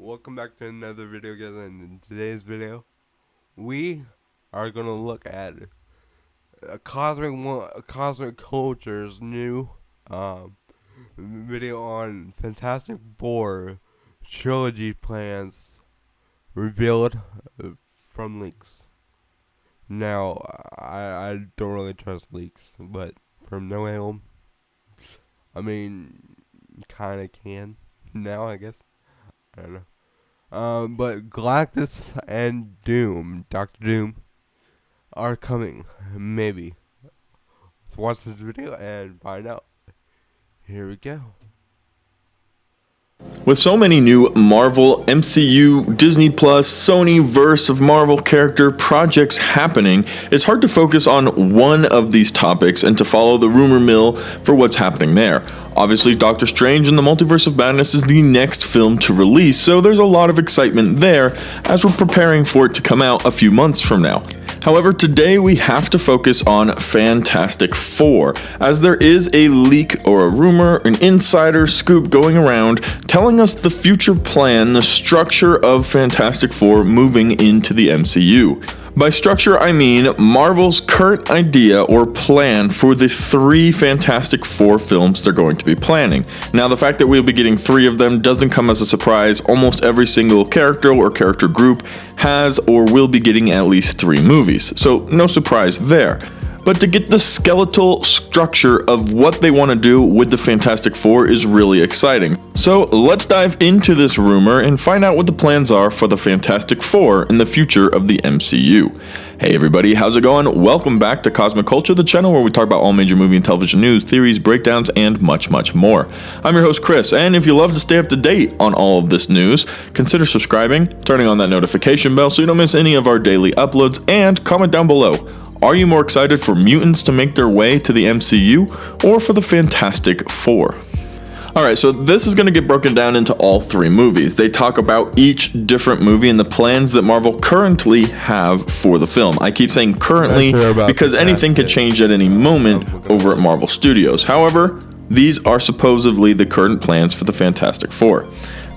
Welcome back to another video, guys. And in today's video, we are gonna look at Cosmic Culture's new video on Fantastic Four trilogy plans revealed from leaks. Now, I don't really trust leaks, but from No Way Home, I mean, kind of can now, I guess. I don't know. But Galactus and Dr. Doom, are coming. Maybe. Let's watch this video and find out. Here we go. With so many new Marvel, MCU, Disney+, Sony verse of Marvel character projects happening, it's hard to focus on one of these topics and to follow the rumor mill for what's happening there. Obviously, Doctor Strange and the Multiverse of Madness is the next film to release, so there's a lot of excitement there as we're preparing for it to come out a few months from now. However, today we have to focus on Fantastic Four, as there is a leak or a rumor, an insider scoop going around telling us the future plan, the structure of Fantastic Four moving into the MCU. By structure, I mean Marvel's current idea or plan for the 3 Fantastic Four films they're going to be planning. Now, the fact that we'll be getting 3 of them doesn't come as a surprise. Almost every single character or character group has or will be getting at least 3 movies, so no surprise there. But to get the skeletal structure of what they want to do with the Fantastic Four is really exciting. So let's dive into this rumor and find out what the plans are for the Fantastic Four in the future of the MCU. Hey everybody, how's it going? Welcome back to Cosmic Culture, the channel where we talk about all major movie and television news, theories, breakdowns, and much, much more. I'm your host Chris, and if you love to stay up to date on all of this news, consider subscribing, turning on that notification bell so you don't miss any of our daily uploads, and comment down below. Are you more excited for mutants to make their way to the MCU or for the Fantastic Four? Alright, so this is going to get broken down into all 3 movies. They talk about each different movie and the plans that Marvel currently have for the film. I keep saying currently because anything could change at any moment over at Marvel Studios. However, these are supposedly the current plans for the Fantastic Four.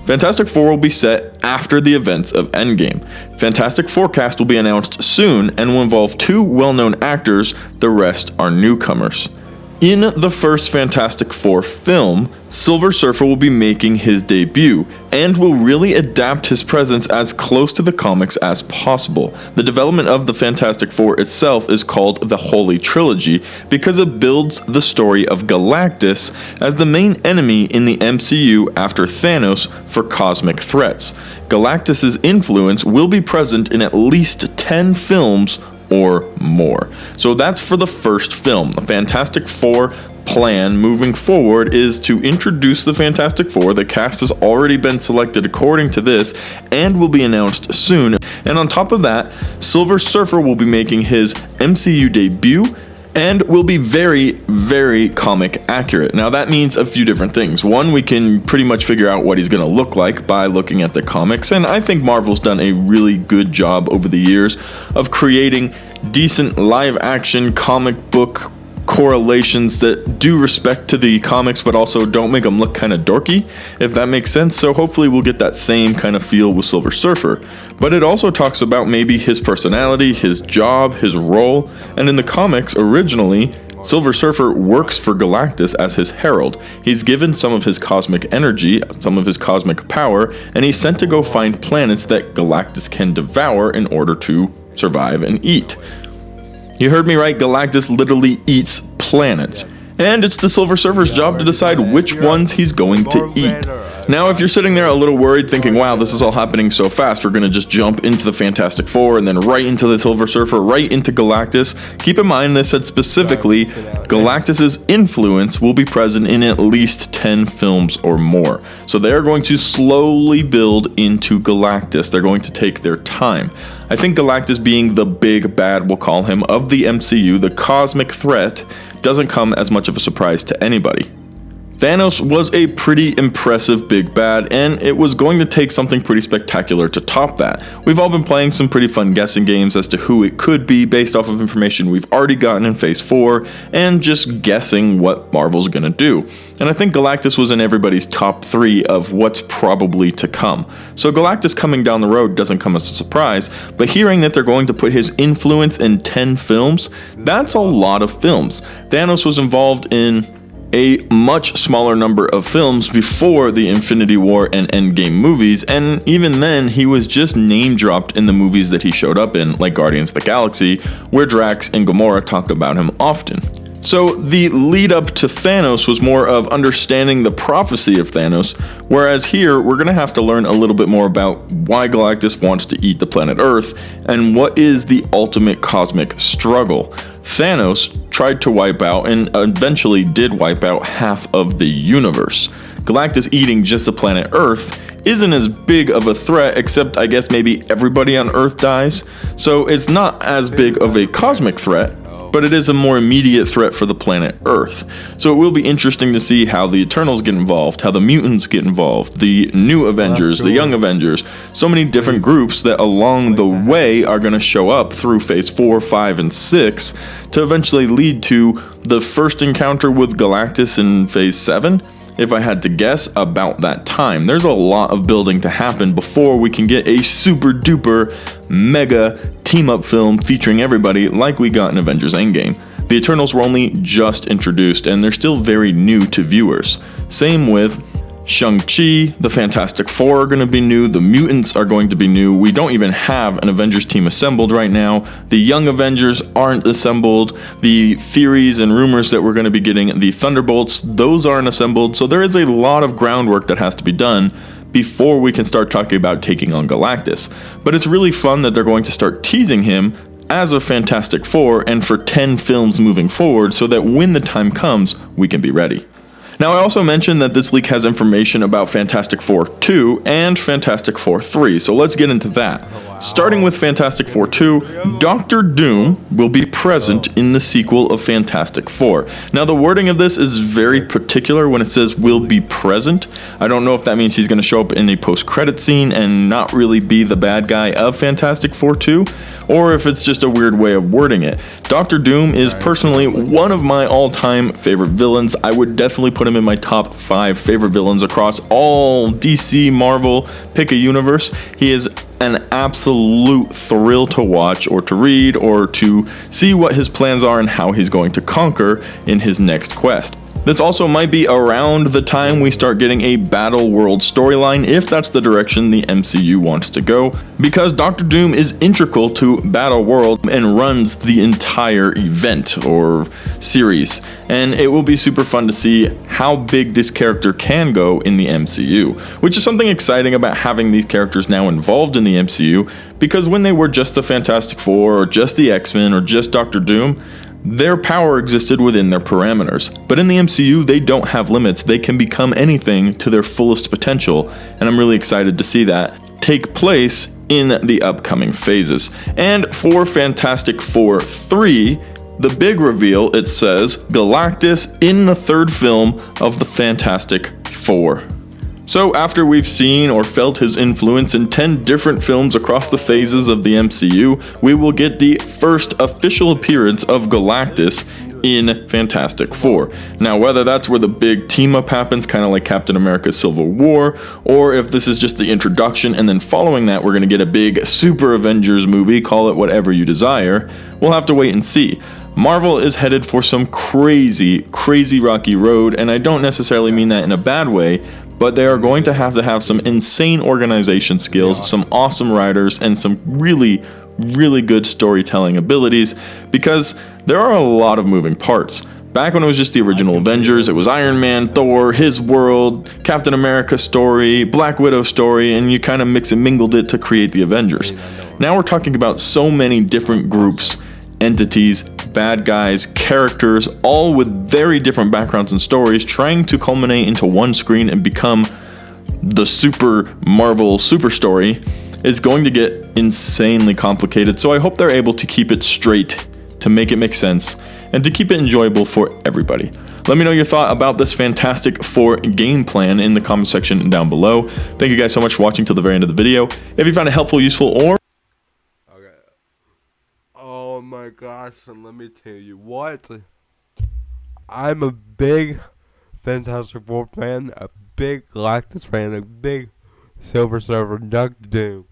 Fantastic Four will be set after the events of Endgame. Fantastic Four cast will be announced soon and will involve 2 well-known actors, the rest are newcomers. In the first Fantastic Four film, Silver Surfer will be making his debut, and will really adapt his presence as close to the comics as possible. The development of the Fantastic Four itself is called the Holy Trilogy because it builds the story of Galactus as the main enemy in the MCU after Thanos for cosmic threats. Galactus' influence will be present in at least 10 films or more. So that's for the first film. The Fantastic Four plan moving forward is to introduce the Fantastic Four. The cast has already been selected according to this and will be announced soon. And on top of that, Silver Surfer will be making his MCU debut and will be very, very comic accurate. Now that means a few different things. One, we can pretty much figure out what he's going to look like by looking at the comics, and I think Marvel's done a really good job over the years of creating decent live action comic book correlations that do respect to the comics but also don't make them look kind of dorky, if that makes sense. So hopefully we'll get that same kind of feel with Silver Surfer. But it also talks about maybe his personality, his job, his role, and in the comics originally, Silver Surfer works for Galactus as his herald. He's given some of his cosmic energy, some of his cosmic power, and he's sent to go find planets that Galactus can devour in order to survive and eat. You heard me right, Galactus literally eats planets. And it's the Silver Surfer's job to decide which ones he's going to eat. Now, if you're sitting there a little worried thinking, wow, this is all happening so fast, we're going to just jump into the Fantastic Four and then right into the Silver Surfer, right into Galactus, keep in mind they said specifically Galactus' influence will be present in at least 10 films or more. So they're going to slowly build into Galactus. They're going to take their time. I think Galactus being the big bad, we'll call him, of the MCU, the cosmic threat, doesn't come as much of a surprise to anybody. Thanos was a pretty impressive big bad, and it was going to take something pretty spectacular to top that. We've all been playing some pretty fun guessing games as to who it could be based off of information we've already gotten in Phase 4, and just guessing what Marvel's gonna do. And I think Galactus was in everybody's top 3 of what's probably to come. So Galactus coming down the road doesn't come as a surprise, but hearing that they're going to put his influence in 10 films, that's a lot of films. Thanos was involved in a much smaller number of films before the Infinity War and Endgame movies, and even then he was just name dropped in the movies that he showed up in, like Guardians of the Galaxy, where Drax and Gamora talked about him often. So the lead up to Thanos was more of understanding the prophecy of Thanos, whereas here we're going to have to learn a little bit more about why Galactus wants to eat the planet Earth and what is the ultimate cosmic struggle. Thanos tried to wipe out and eventually did wipe out half of the universe. Galactus eating just the planet Earth isn't as big of a threat, except I guess maybe everybody on Earth dies, so it's not as big of a cosmic threat, but it is a more immediate threat for the planet Earth. So it will be interesting to see how the Eternals get involved, how the mutants get involved, the new Avengers, the young Avengers, so many different groups that along the way are going to show up through Phase 4, 5, and 6 to eventually lead to the first encounter with Galactus in Phase 7. If I had to guess, about that time. There's a lot of building to happen before we can get a super duper mega team up film featuring everybody like we got in Avengers Endgame. The Eternals were only just introduced and they're still very new to viewers. Same with Shang-Chi, the Fantastic Four are going to be new, the mutants are going to be new, we don't even have an Avengers team assembled right now, the young Avengers aren't assembled, the theories and rumors that we're going to be getting, the Thunderbolts, those aren't assembled, so there is a lot of groundwork that has to be done before we can start talking about taking on Galactus. But it's really fun that they're going to start teasing him as a Fantastic Four and for 10 films moving forward so that when the time comes, we can be ready. Now, I also mentioned that this leak has information about Fantastic Four 2 and Fantastic Four 3, so let's get into that. Starting with Fantastic Four 2, Doctor Doom will be present in the sequel of Fantastic Four. Now, the wording of this is very particular when it says will be present. I don't know if that means he's going to show up in a post-credit scene and not really be the bad guy of Fantastic Four 2, or if it's just a weird way of wording it. Doctor Doom is personally one of my all-time favorite villains. I would definitely put him in my top 5 favorite villains across all DC, Marvel, pick a universe. He is an absolute thrill to watch or to read or to see what his plans are and how he's going to conquer in his next quest. This also might be around the time we start getting a Battle World storyline, if that's the direction the MCU wants to go, because Doctor Doom is integral to Battle World and runs the entire event or series, and it will be super fun to see how big this character can go in the MCU, which is something exciting about having these characters now involved in the MCU, because when they were just the Fantastic Four or just the X-Men or just Doctor Doom, their power existed within their parameters. But in the MCU, they don't have limits. They can become anything to their fullest potential, and I'm really excited to see that take place in the upcoming phases. And for Fantastic Four 3, the big reveal, it says Galactus in the 3rd film of the Fantastic Four. So after we've seen or felt his influence in 10 different films across the phases of the MCU, we will get the first official appearance of Galactus in Fantastic Four. Now, whether that's where the big team up happens, kind of like Captain America Civil War, or if this is just the introduction and then following that we're going to get a big Super Avengers movie, call it whatever you desire, we'll have to wait and see. Marvel is headed for some crazy rocky road, and I don't necessarily mean that in a bad way, but they are going to have some insane organization skills, some awesome writers, and some really good storytelling abilities, because there are a lot of moving parts. Back when it was just the original Avengers, it was Iron Man, Thor, his world, Captain America story, Black Widow story, and you kind of mix and mingled it to create the Avengers. Now we're talking about so many different groups, entities, bad guys, characters, all with very different backgrounds and stories, trying to culminate into one screen and become the Super Marvel super story. Is going to get insanely complicated, so I hope they're able to keep it straight, to make it make sense, and to keep it enjoyable for everybody. Let me know your thought about this Fantastic Four game plan in the comment section down below. Thank you guys so much for watching till the very end of the video. If you found it helpful, useful, or... Okay. Oh my gosh, and let me tell you what. I'm a big Fantastic Four fan, a big Galactus fan, a big Silver Surfer Duck Doom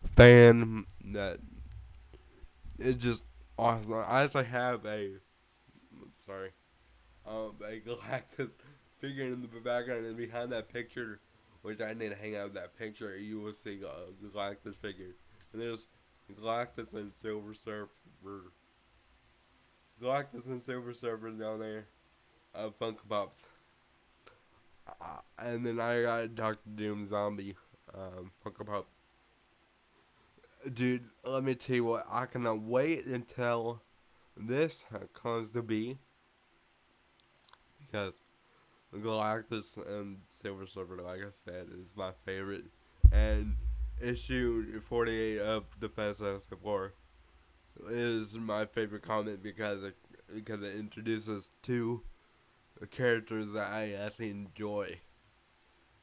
fan. That it's just awesome. I actually have a Galactus figure in the background, and behind that picture, which I need to hang out that picture, you will see a Galactus figure. And there's Galactus and Silver Surfer. Galactus and Silver Surfer down there. Funko Pops. And then I got Dr. Doom Zombie Funko Pop. Dude, let me tell you what, I cannot wait until this comes to be, because Galactus and Silver Surfer, like I said, is my favorite. And issue 48 of the Fantastic Four is my favorite comic because it introduces two characters that I actually enjoy,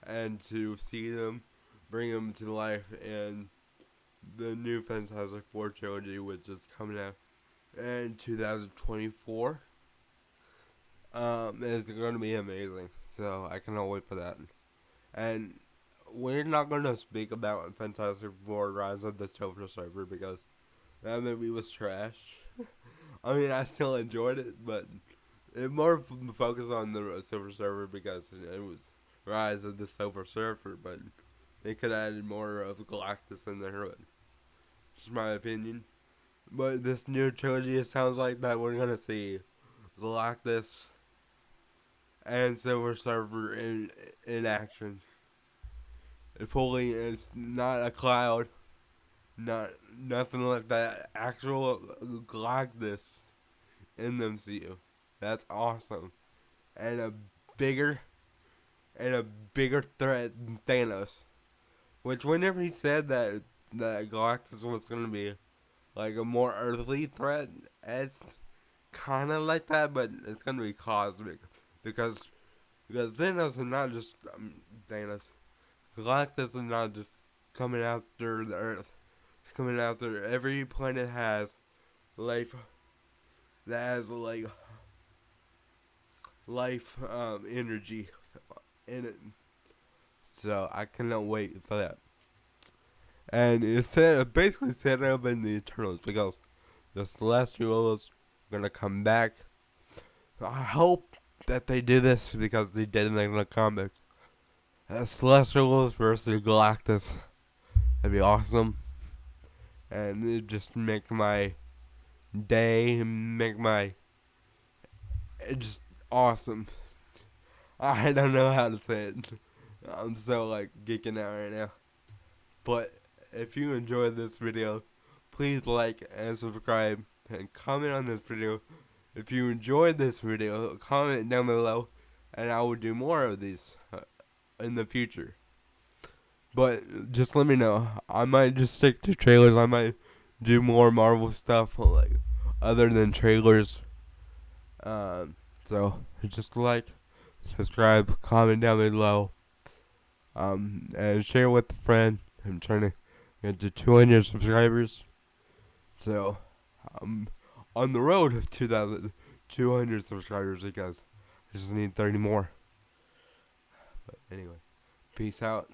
and to see them, bring them to life in the new Fantastic Four trilogy, which is coming out in 2024, is going to be amazing. So I cannot wait for that. And we're not going to speak about Fantastic Four: Rise of the Silver Surfer because that movie was trash. I mean, I still enjoyed it, but it more focused on the Silver Surfer because it was Rise of the Silver Surfer, but they could have added more of Galactus in there. Just my opinion. But this new trilogy, it sounds like that we're gonna see Galactus and Silver Surfer in action. Fully, it's not a cloud, nothing like that. Actual Galactus in the MCU. That's awesome, and a bigger threat than Thanos. Which, whenever he said that Galactus was gonna be like a more earthly threat, it's kind of like that, but it's gonna be cosmic because Thanos is not just Thanos. Galactus is not just coming after the Earth. It's coming after every planet has life that has life energy in it. So I cannot wait for that. And it's basically set up in the Eternals because the Celestials are gonna come back. I hope that they do this because they did it in the comic. Celestials versus Galactus. That'd be awesome. And it just make my day, it's just awesome. I don't know how to say it. I'm so geeking out right now. But if you enjoyed this video, please like and subscribe and comment on this video. If you enjoyed this video, comment down below and I will do more of these in the future. But just let me know. I might just stick to trailers. I might do more Marvel stuff other than trailers. So just like, subscribe, comment down below, and share with a friend. I'm trying to get to 200 subscribers. So I'm on the road of 2,200 subscribers because I just need 30 more. But anyway, peace out.